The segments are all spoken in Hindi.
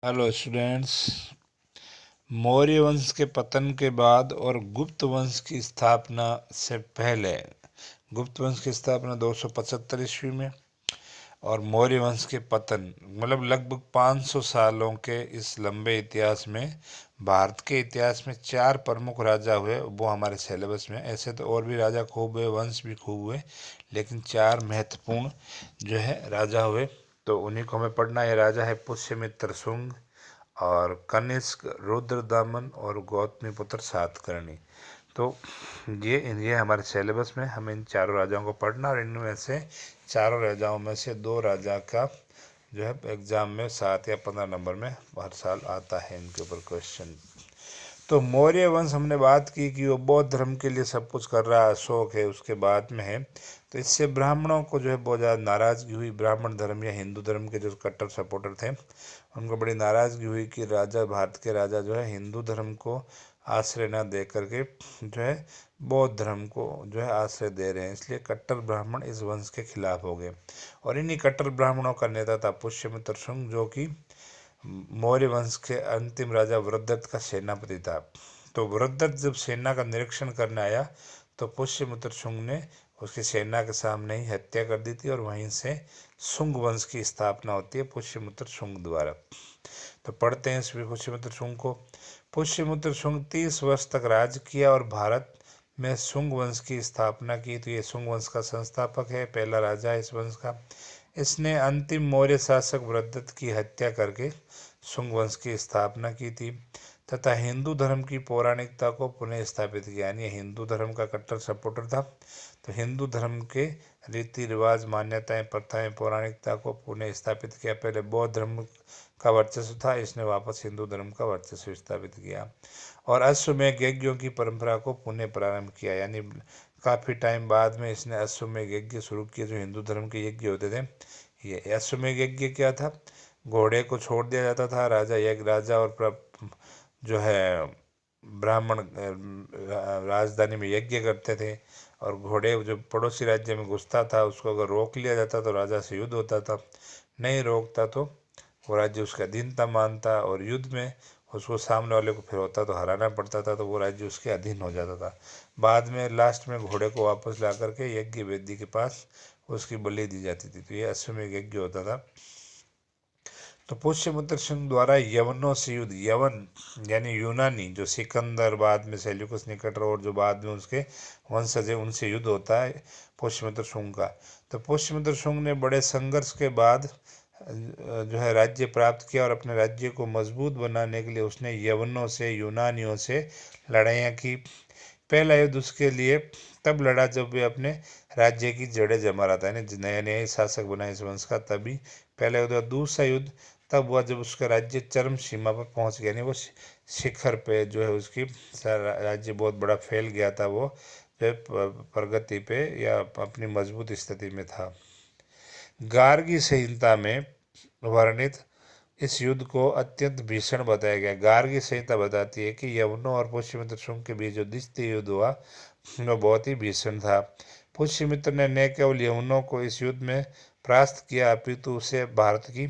Hello students. मौर्य वंश के पतन के बाद और गुप्त वंश की स्थापना से पहले, गुप्त वंश की स्थापना 275 ईस्वी में और मौर्य वंश के पतन मतलब लगभग 500 सालों के इस लंबे इतिहास में भारत के इतिहास में 4 प्रमुख राजा हुए। वो हमारे सिलेबस में, ऐसे तो और भी राजा खूब हुए, वंश भी खूब हुए, लेकिन 4 महत्वपूर्ण जो है राजा हुए, तो उन्हीं को हमें पढ़ना है। राजा है पुष्यमित्र शुंग और कनिष्क, रुद्रदमन और गौतमीपुत्र सातकर्णी। तो ये हमारे सिलेबस में हमें इन चारों राजाओं को पढ़ना, और इनमें से चारों राजाओं में से 2 राजा का जो है एग्जाम में 7 या 15 नंबर में हर साल आता है इनके ऊपर क्वेश्चन। तो मौर्य वंश हमने बात की कि वो बौद्ध धर्म के लिए सब कुछ कर रहा है, अशोक है उसके बाद में है, तो इससे ब्राह्मणों को जो है बहुत ज़्यादा नाराज़गी हुई। ब्राह्मण धर्म या हिंदू धर्म के जो कट्टर सपोर्टर थे उनको बड़ी नाराज़गी हुई कि राजा, भारत के राजा जो है हिंदू धर्म को आश्रय न दे करके जो है बौद्ध धर्म को जो है आश्रय दे रहे हैं, इसलिए कट्टर ब्राह्मण इस वंश के खिलाफ हो गए। और इन्हीं कट्टर ब्राह्मणों का नेता था पुष्यमित्र शुंग, जो कि मौर्य वंश के अंतिम राजा वृद्धत का सेनापति था। तो वृद्धत जब सेना का निरीक्षण करने आया तो पुष्यमित्र शुंग ने उसकी सेना के सामने ही हत्या कर दी थी, और वहीं से शुंग वंश की स्थापना होती है पुष्यमित्र शुंग द्वारा। तो पढ़ते हैं इस पुष्यमित्र शुंग को। पुष्यमित्र शुंग 30 वर्ष तक राज किया और भारत में शुंग वंश की स्थापना की। तो ये शुंग वंश का संस्थापक है, पहला राजा है इस वंश का। इसने अंतिम मौर्य शासक वृद्धत की हत्या करके शुंग वंश की स्थापना की थी तथा हिंदू धर्म की पौराणिकता को पुनः स्थापित किया। यानी हिंदू धर्म का कट्टर सपोर्टर था, तो हिंदू धर्म के रीति रिवाज, मान्यताएं, प्रथाएं, पौराणिकता को पुनः स्थापित किया। पहले बौद्ध धर्म का वर्चस्व था, इसने वापस हिंदू धर्म का वर्चस्व स्थापित किया और अश्वमेध यज्ञों की परंपरा को पुनः प्रारंभ किया। यानी काफ़ी टाइम बाद में इसने अश्वमेध यज्ञ शुरू किए, जो हिंदू धर्म के यज्ञ होते थे। ये अश्वमेध यज्ञ क्या था? घोड़े को छोड़ दिया जाता था, राजा और जो है ब्राह्मण राजधानी में यज्ञ करते थे, और घोड़े जो पड़ोसी राज्य में घुसता था उसको अगर रोक लिया जाता तो राजा से युद्ध होता था, नहीं रोकता तो वो राज्य उसका अधीनता मानता, और युद्ध में उसको सामने वाले को फिर होता तो हराना पड़ता था, तो वो राज्य उसके अधीन हो जाता था। बाद में लास्ट में घोड़े को वापस ला करके यज्ञ वेदी के पास उसकी बलि दी जाती थी। तो ये अश्वमेध यज्ञ होता था। तो पुष्यमित्र सिंह द्वारा यवनों से युद्ध, यवन यानी यूनानी, जो सिकंदर, बाद में सेल्यूकस निकेटर और जो बाद में उसके वंशज है, उनसे युद्ध होता है पुष्यमित्र शुंग का। तो पुष्यमित्र शुंग ने बड़े संघर्ष के बाद जो है राज्य प्राप्त किया, और अपने राज्य को मजबूत बनाने के लिए उसने यवनों से, यूनानियों से लड़ाइयाँ की। पहला युद्ध उसके लिए तब लड़ा जब वे अपने राज्य की जड़ें जमा रहा था, यानी नया नया शासक बना इस वंश का, तभी पहला युद्ध। दूसरा युद्ध तब हुआ जब उसका राज्य चरम सीमा पर पहुंच गया, यानी वो शिखर पे जो है उसकी राज्य बहुत बड़ा फैल गया था, वो जो है प्रगति पे या अपनी मजबूत स्थिति में था। गार्गी संहिता में वर्णित इस युद्ध को अत्यंत भीषण बताया गया। गार्गी संहिता बताती है कि यवनों और पुष्यमित्र शुंग के बीच जो द्वितीय युद्ध हुआ वो बहुत ही भीषण था। पुष्यमित्र ने न केवल यवनों को इस युद्ध में परास्त किया, अपितु उसे भारत की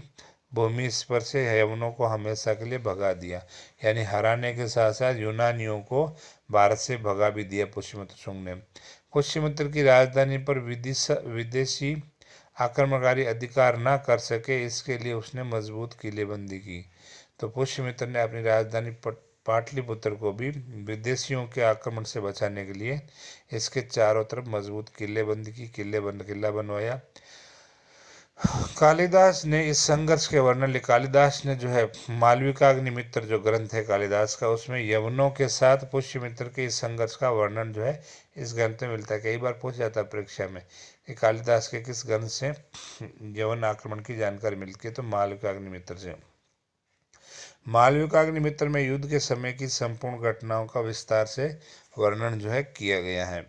भूमि पर से यवनों को हमेशा के लिए भगा दिया। यानी हराने के साथ साथ यूनानियों को भारत से भगा भी दिया पुष्यमित्र शुंग ने। पुष्यमित्र की राजधानी पर विदेशी आक्रमणकारी अधिकार न कर सके, इसके लिए उसने मजबूत किलेबंदी की। तो पुष्यमित्र ने अपनी राजधानी पाटलिपुत्र को भी विदेशियों के आक्रमण से बचाने के लिए इसके चारों तरफ मजबूत किलेबंदी की, किला बनवाया। कालिदास ने इस संघर्ष के वर्णन लिखा। कालिदास ने जो है मालविकाग्निमित्र जो ग्रंथ है कालिदास का, उसमें यवनों के साथ पुष्यमित्र के इस संघर्ष का वर्णन जो है इस ग्रंथ में मिलता है। कई बार पूछ जाता है परीक्षा में कि कालिदास के किस ग्रंथ से यवन आक्रमण की जानकारी मिलती है, तो मालविकाग्निमित्र से। मालविकाग्निमित्र में युद्ध के समय की संपूर्ण घटनाओं का विस्तार से वर्णन जो है किया गया है।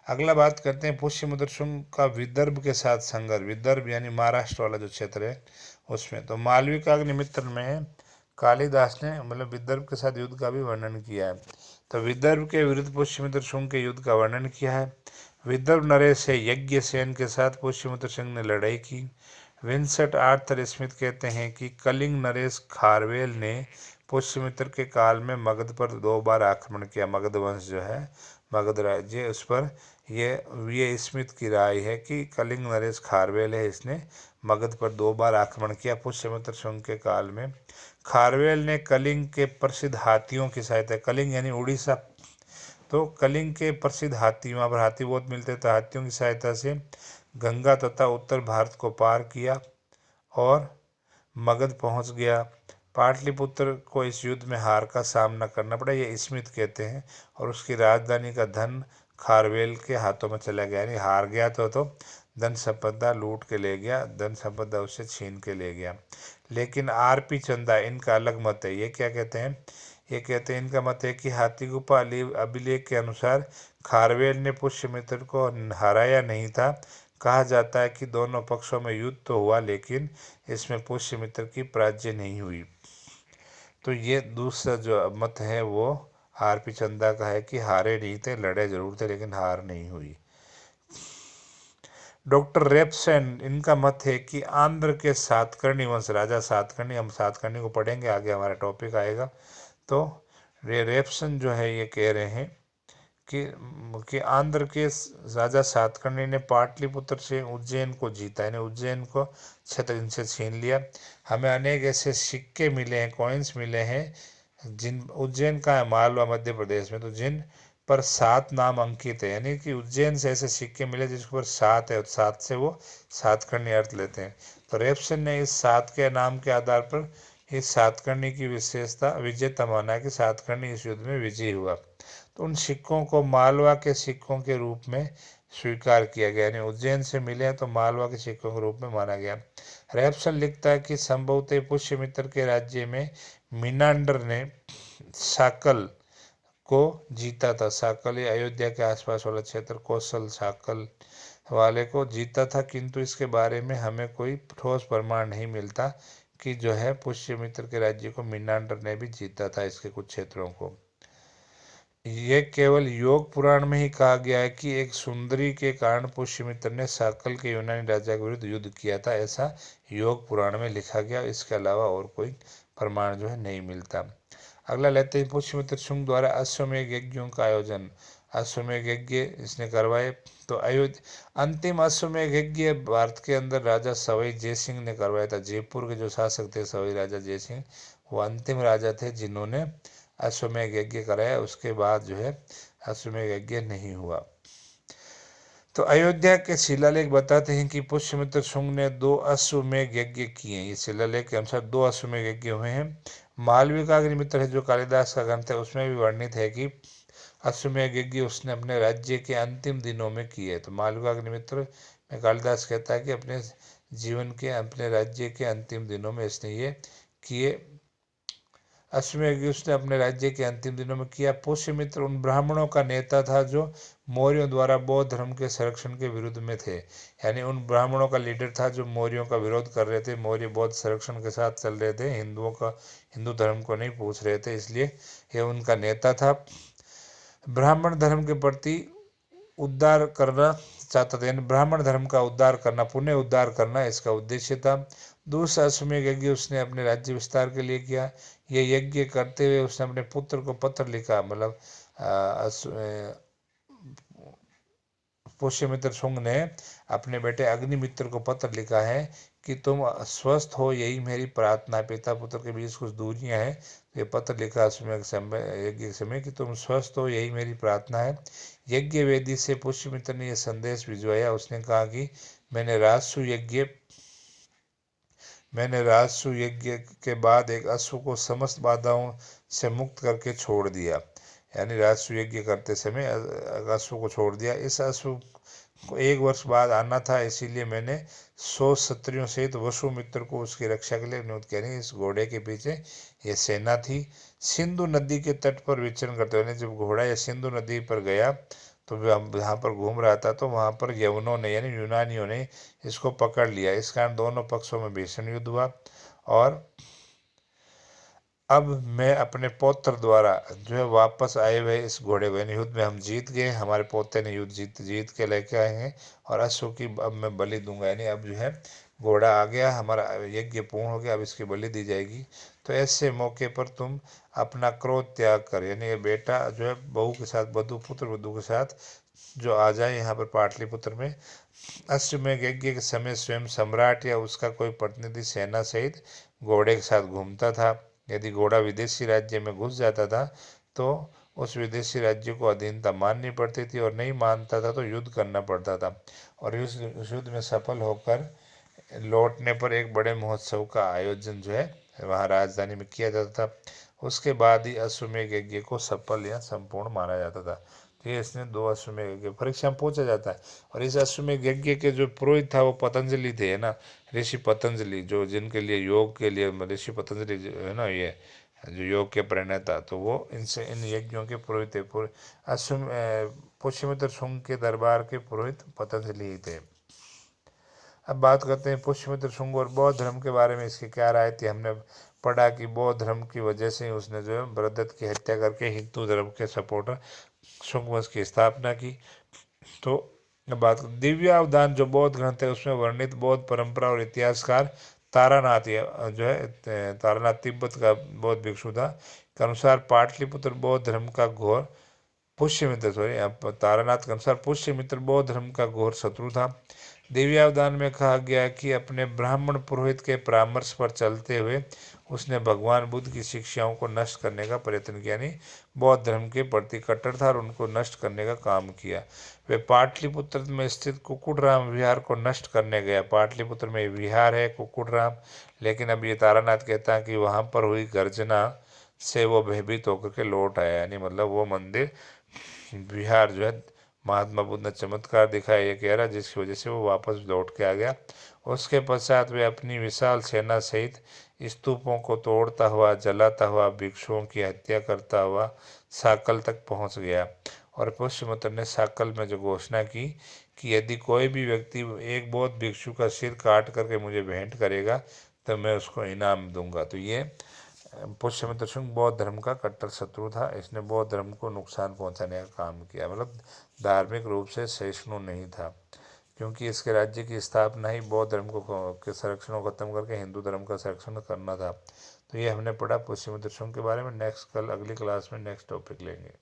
अगला बात करते हैं पुष्यमित्र शुंग का विदर्भ के साथ संघर्ष। विदर्भ यानी महाराष्ट्र वाला जो क्षेत्र है उसमें। तो मालविकाग्निमित्र में कालिदास ने मतलब विदर्भ के साथ युद्ध का भी वर्णन किया है। तो विदर्भ के विरुद्ध पुष्यमित्र शुंग के युद्ध का वर्णन किया है। विदर्भ नरेश से यज्ञसेन के साथ पुष्यमित्र शुंग ने लड़ाई की। विंसेंट आर्थर स्मिथ कहते हैं कि कलिंग नरेश खारवेल ने पुष्यमित्र के काल में मगध पर 2 बार आक्रमण किया। मगध वंश जो है, मगध राज्य, उस पर ये स्मिथ की राय है कि कलिंग नरेश खारवेल है, इसने मगध पर 2 बार आक्रमण किया पुष्यमित्र शुंग के काल में। खारवेल ने कलिंग के प्रसिद्ध हाथियों की सहायता, कलिंग यानी उड़ीसा, तो कलिंग के प्रसिद्ध हाथी, वहाँ पर हाथी बहुत मिलते थे, हाथियों की सहायता से गंगा तथा उत्तर भारत को पार किया और मगध पहुंच गया। पाटलिपुत्र को इस युद्ध में हार का सामना करना पड़ा, ये स्मिथ कहते हैं, और उसकी राजधानी का धन खारवेल के हाथों में चला गया, यानी हार गया तो धन संपदा लूट के ले गया, धन संपदा उससे छीन के ले गया। लेकिन आरपी चंदा, इनका अलग मत है। ये क्या कहते हैं? ये कहते हैं, इनका मत है कि हाथीगुप्ता अभिलेख के अनुसार खारवेल ने पुष्यमित्र को हराया नहीं था। कहा जाता है कि दोनों पक्षों में युद्ध तो हुआ, लेकिन इसमें पुष्यमित्र की पराजय नहीं हुई। तो ये दूसरा जो मत है वो आरपी चंदा का है कि हारे नहीं थे, लड़े जरूर थे, लेकिन हार नहीं हुई। डॉक्टर रेपसन, इनका मत है कि आंध्र के सातकर्णी वंश, राजा सातकर्णी, हम सातकर्णी को पढ़ेंगे आगे, हमारा टॉपिक आएगा। तो रेपसन जो है ये कह रहे हैं कि आंध्र के राजा सातकर्णी ने पाटलिपुत्र से उज्जैन को जीता, यानी उज्जैन को क्षेत्र इनसे छीन लिया। हमें अनेक ऐसे सिक्के मिले हैं, कॉइन्स मिले हैं, जिन उज्जैन का है, मालवा मध्य प्रदेश में, तो जिन पर 7 नाम अंकित है, यानी कि उज्जैन से ऐसे सिक्के मिले जिसके ऊपर 7 है, और 7 से वो सातकर्णी अर्थ लेते हैं। तो रेपसन ने इस 7 के नाम के आधार पर इस सातकर्णी की विजेता माना कि सातकर्णी इस युद्ध में विजयी हुआ। तो उन सिक्कों को मालवा के सिक्कों के रूप में स्वीकार किया गया, यानी उज्जैन से मिले तो मालवा के सिक्कों के रूप में माना गया। रेपसन लिखता है कि संभवतः पुष्यमित्र के राज्य में मिनांडर ने साकल को जीता था। साकल ये अयोध्या के आसपास वाला क्षेत्र, कौशल साकल वाले को जीता था, किंतु इसके बारे में हमें कोई ठोस प्रमाण नहीं मिलता कि जो है पुष्यमित्र के राज्य को मिनांडर ने भी जीता था, इसके कुछ क्षेत्रों को। ये केवल योग पुराण में ही कहा गया है कि एक सुंदरी के कारण पुष्यमित्र ने साकल के यूनानी राजा के विरुद्ध युद्ध किया था, ऐसा योग पुराण में लिखा गया। इसके अलावा और कोई प्रमाण जो है नहीं मिलता। अगला लेते हैं, पुष्यमित्र शुंग द्वारा अश्वमेध यज्ञों का आयोजन। अश्वमेध यज्ञ इसने करवाए। तो अंतिम अश्वमेध यज्ञ भारत के अंदर राजा सवाई जयसिंह ने करवाया था। जयपुर के जो शासक थे सवाई राजा जयसिंह, वो अंतिम राजा थे जिन्होंने अश्वमेध यज्ञ कराया। उसके बाद जो है अश्वमेध यज्ञ नहीं हुआ। तो अयोध्या के शिलालेख बताते हैं कि पुष्यमित्र शुंग ने 2 अश्वमेध यज्ञ किए। ये शिलालेख के अनुसार 2 अश्वमेध यज्ञ हुए हैं। मालविका का अग्निमित्र है जो कालिदास का ग्रंथ है, उसमें भी वर्णित है कि अश्वमेध यज्ञ उसने अपने राज्य के अंतिम दिनों में किए। तो मालविका का अग्निमित्र में कालिदास कहता है कि अपने जीवन के, अपने राज्य के अंतिम दिनों में इसने ये किए। अश्वमेध यज्ञ उसने अपने राज्य के अंतिम दिनों में किया। पुष्यमित्र उन ब्राह्मणों का नेता था जो मौर्यों द्वारा बौद्ध धर्म के संरक्षण के विरुद्ध में थे, यानी उन ब्राह्मणों का लीडर था जो मौर्यों का विरोध कर रहे थे। मौर्य बौद्ध संरक्षण के साथ चल रहे थे, हिंदू धर्म को नहीं पूछ रहे थे, इसलिए ये उनका नेता था। ब्राह्मण धर्म के प्रति उद्धार करना चाहता था, यानी ब्राह्मण धर्म का उद्धार करना, पुण्य उद्धार करना इसका उद्देश्य था। दूसरा अश्वमेध यज्ञ उसने अपने राज्य विस्तार के लिए किया। ये यज्ञ करते हुए उसने अपने पुत्र को पत्र लिखा, मतलब पुष्यमित्र शुंग ने अपने बेटे अग्निमित्र को पत्र लिखा है कि तुम स्वस्थ हो, यही मेरी प्रार्थना है। पिता पुत्र के बीच कुछ दूरियां हैं, ये पत्र लिखा यज्ञ के समय कि तुम स्वस्थ हो, यही मेरी प्रार्थना है। यज्ञ वेदी से पुष्यमित्र ने यह संदेश भिजवाया। उसने कहा कि मैंने राजसु यज्ञ के बाद एक अश्व को समस्त बाधाओं से मुक्त करके छोड़ दिया, यानी राजसु यज्ञ करते समय अश्व को छोड़ दिया। इस अश्व को 1 वर्ष बाद आना था, इसीलिए मैंने 100 क्षत्रियों सहित वसुमित्र को उसकी रक्षा के लिए नियुक्त किया। इस घोड़े के पीछे ये सेना थी। सिंधु नदी के तट पर विचरण करते हुए, जब घोड़ा या सिंधु नदी पर गया तो जहाँ पर घूम रहा था, तो वहाँ पर यवनों ने यानी यूनानियों ने इसको पकड़ लिया। इस कारण दोनों पक्षों में भीषण युद्ध हुआ। और अब मैं अपने पौत्र द्वारा जो है वापस आए हुए इस घोड़े को, यानी युद्ध में हम जीत गए, हमारे पोते ने युद्ध जीत के लेके आए हैं, और अश्व की अब मैं बलि दूंगा, यानी अब जो है घोड़ा आ गया, हमारा यज्ञ पूर्ण हो गया, अब इसकी बलि दी जाएगी। तो ऐसे मौके पर तुम अपना क्रोध त्याग कर, यानी ये बेटा जो है बहू के साथ, वधू पुत्र वधू के साथ जो आ जाए यहाँ पर पाटलिपुत्र में। अश्वमेध यज्ञ के समय स्वयं सम्राट या उसका कोई प्रतिनिधि सेना सहित घोड़े के साथ घूमता था। यदि घोड़ा विदेशी राज्य में घुस जाता था तो उस विदेशी राज्य को अधीनता माननी पड़ती थी, और नहीं मानता था तो युद्ध करना पड़ता था। और इस युद्ध में सफल होकर लौटने पर एक बड़े महोत्सव का आयोजन जो है वहाँ राजधानी में किया जाता था। उसके बाद ही अश्वमेध यज्ञ को सफल या संपूर्ण माना जाता था। तो ये इसने 2 अश्वमेध यज्ञ परीक्षा में पूछा जाता है। और इस अश्वमेध यज्ञ के जो पुरोहित था वो पतंजलि थे, है ना, ऋषि पतंजलि, जो जिनके लिए योग के लिए ऋषि पतंजलि है ना, ये जो योग के प्रणेता, तो वो इनसे इन यज्ञों के पुरोहित थे। पुष्यमित्र शुंग के दरबार के पुरोहित पतंजलि ही थे। अब बात करते हैं पुष्यमित्र शुंग और बौद्ध धर्म के बारे में। इसकी क्या राय थी? हमने पढ़ा कि बौद्ध धर्म की वजह से उसने जो है भरतदत्त की हत्या करके हिंदू धर्म के सपोर्टर शुंग वंश की स्थापना की। तो बात दिव्यावदान जो बौद्ध ग्रंथ है उसमें वर्णित बौद्ध परंपरा और इतिहासकार तारानाथ जो है तारानाथ तिब्बत का बौद्ध भिक्षु था के अनुसार पाटलिपुत्र बौद्ध धर्म का घोर पुष्यमित्र सॉरी तारानाथ के अनुसार पुष्यमित्र बौद्ध धर्म का घोर शत्रु था। देवी में कहा गया कि अपने ब्राह्मण पुरोहित के परामर्श पर चलते हुए उसने भगवान बुद्ध की शिक्षाओं को नष्ट करने का प्रयत्न किया, यानी बौद्ध धर्म के प्रति कट्टर था और उनको नष्ट करने का काम किया। वे पाटलिपुत्र में स्थित कुक्कुटराम विहार को नष्ट करने गया। पाटलिपुत्र में विहार है कुक्कुटराम, लेकिन अब ये तारानाथ कहता है कि वहाँ पर हुई गर्जना से वो भयभीत होकर के लौट आया, यानी मतलब वो मंदिर विहार जो है महात्मा बुद्ध ने चमत्कार दिखाया ये कह रहा, जिसकी वजह से वो वापस लौट के आ गया। उसके पश्चात वे अपनी विशाल सेना सहित स्तूपों को तोड़ता हुआ, जलाता हुआ, भिक्षुओं की हत्या करता हुआ साकल तक पहुंच गया। और पुष्यमित्र ने साकल में जो घोषणा की कि यदि कोई भी व्यक्ति एक बौद्ध भिक्षु का सिर काट करके मुझे भेंट करेगा तो मैं उसको इनाम दूंगा। तो ये पुष्यमित्र शुंग बौद्ध धर्म का कट्टर शत्रु था। इसने बौद्ध धर्म को नुकसान पहुंचाने का काम किया, मतलब धार्मिक रूप से सहिष्णु नहीं था, क्योंकि इसके राज्य की स्थापना ही बौद्ध धर्म को के संरक्षण को खत्म करके हिंदू धर्म का संरक्षण करना था। तो ये हमने पढ़ा पुष्यमित्र शुंग के बारे में। नेक्स्ट कल अगली क्लास में नेक्स्ट टॉपिक लेंगे।